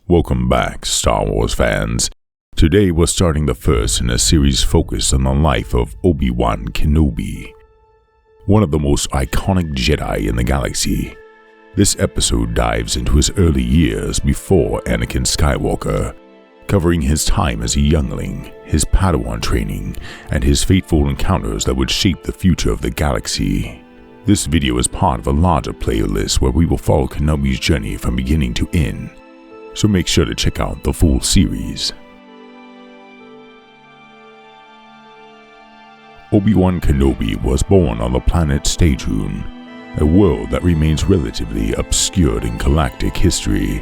Welcome back, Star Wars fans. Today we're starting the first in a series focused on the life of Obi-Wan Kenobi, one of the most iconic Jedi in the galaxy. This episode dives into his early years before Anakin Skywalker, covering his time as a youngling, his Padawan training, and his fateful encounters that would shape the future of the galaxy. This video is part of a larger playlist where we will follow Kenobi's journey from beginning to end, so make sure to check out the full series. Obi-Wan Kenobi was born on the planet Stewjon, a world that remains relatively obscured in galactic history,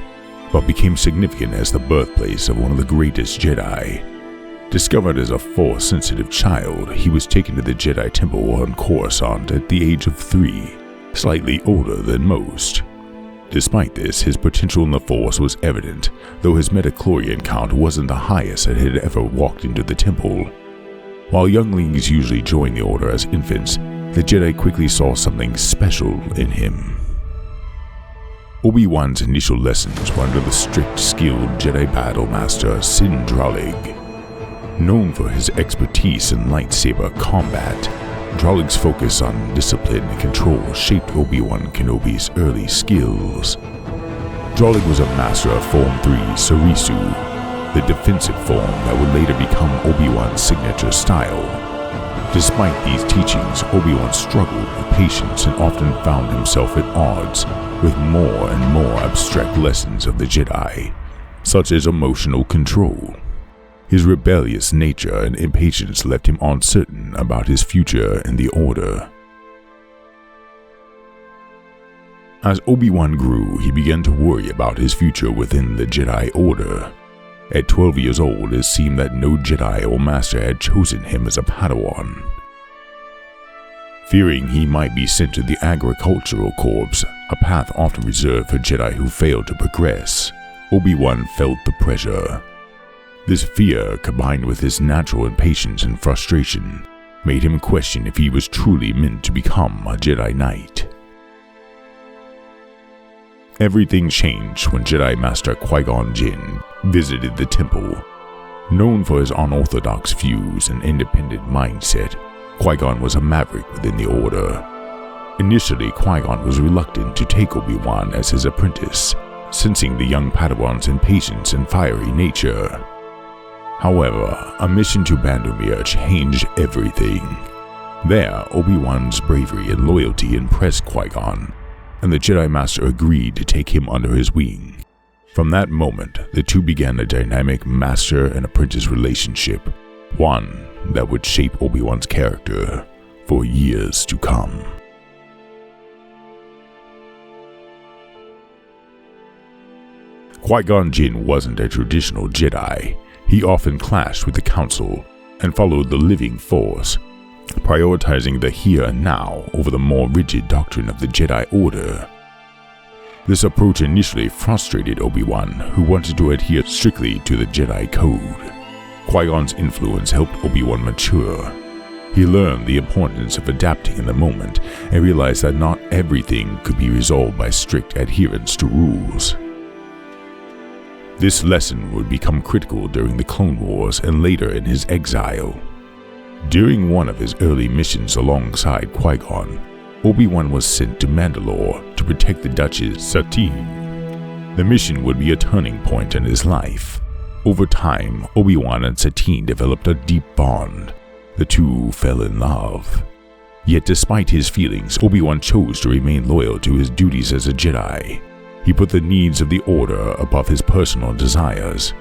but became significant as the birthplace of one of the greatest Jedi. Discovered as a Force-sensitive child, he was taken to the Jedi Temple on Coruscant at the age of 3, slightly older than most. Despite this, his potential in the Force was evident, though his midichlorian count wasn't the highest that had ever walked into the temple. While younglings usually join the Order as infants, the Jedi quickly saw something special in him. Obi-Wan's initial lessons were under the strict, skilled Jedi battle master Sin Drolig. Known for his expertise in lightsaber combat, Drolig's focus on discipline and control shaped Obi-Wan Kenobi's early skills. Drolig was a master of Form 3 Sarisu, the defensive form that would later become Obi-Wan's signature style. Despite these teachings, Obi-Wan struggled with patience and often found himself at odds with more and more abstract lessons of the Jedi, such as emotional control. His rebellious nature and impatience left him uncertain about his future in the Order. As Obi-Wan grew, he began to worry about his future within the Jedi Order. At 12 years old, it seemed that no Jedi or Master had chosen him as a Padawan. Fearing he might be sent to the Agricultural Corps, a path often reserved for Jedi who failed to progress, Obi-Wan felt the pressure. This fear, combined with his natural impatience and frustration, made him question if he was truly meant to become a Jedi Knight. Everything changed when Jedi Master Qui-Gon Jinn visited the temple. Known for his unorthodox views and independent mindset, Qui-Gon was a maverick within the Order. Initially, Qui-Gon was reluctant to take Obi-Wan as his apprentice, sensing the young Padawan's impatience and fiery nature. However, a mission to Mandalore changed everything. There, Obi-Wan's bravery and loyalty impressed Qui-Gon, and the Jedi Master agreed to take him under his wing. From that moment, the two began a dynamic master and apprentice relationship, one that would shape Obi-Wan's character for years to come. Qui-Gon Jinn wasn't a traditional Jedi. He often clashed with the Council and followed the living Force, prioritizing the here and now over the more rigid doctrine of the Jedi Order. This approach initially frustrated Obi-Wan, who wanted to adhere strictly to the Jedi Code. Qui-Gon's influence helped Obi-Wan mature. He learned the importance of adapting in the moment and realized that not everything could be resolved by strict adherence to rules. This lesson would become critical during the Clone Wars and later in his exile. During one of his early missions alongside Qui-Gon, Obi-Wan was sent to Mandalore to protect the Duchess Satine. The mission would be a turning point in his life. Over time, Obi-Wan and Satine developed a deep bond. The two fell in love. Yet despite his feelings, Obi-Wan chose to remain loyal to his duties as a Jedi. He put the needs of the Order above his personal desires,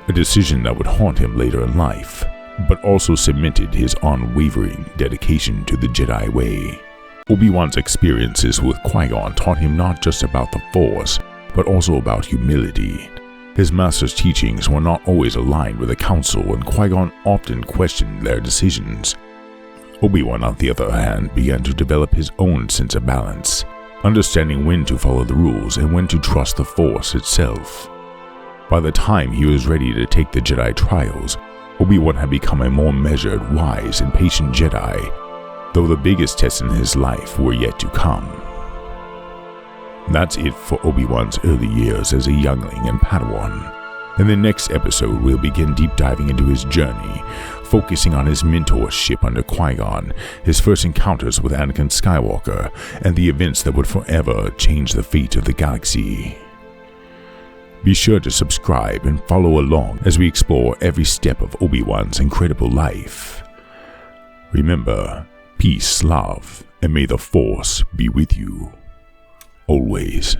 a decision that would haunt him later in life, but also cemented his unwavering dedication to the Jedi way. Obi-Wan's experiences with Qui-Gon taught him not just about the Force, but also about humility. His master's teachings were not always aligned with the Council, and Qui-Gon often questioned their decisions. Obi-Wan, on the other hand, began to develop his own sense of balance, understanding when to follow the rules and when to trust the Force itself. By the time he was ready to take the Jedi trials, Obi-Wan had become a more measured, wise, and patient Jedi, though the biggest tests in his life were yet to come. That's it for Obi-Wan's early years as a youngling and Padawan. In the next episode, we'll begin deep diving into his journey, focusing on his mentorship under Qui-Gon, his first encounters with Anakin Skywalker, and the events that would forever change the fate of the galaxy. Be sure to subscribe and follow along as we explore every step of Obi-Wan's incredible life. Remember, peace, love, and may the Force be with you always.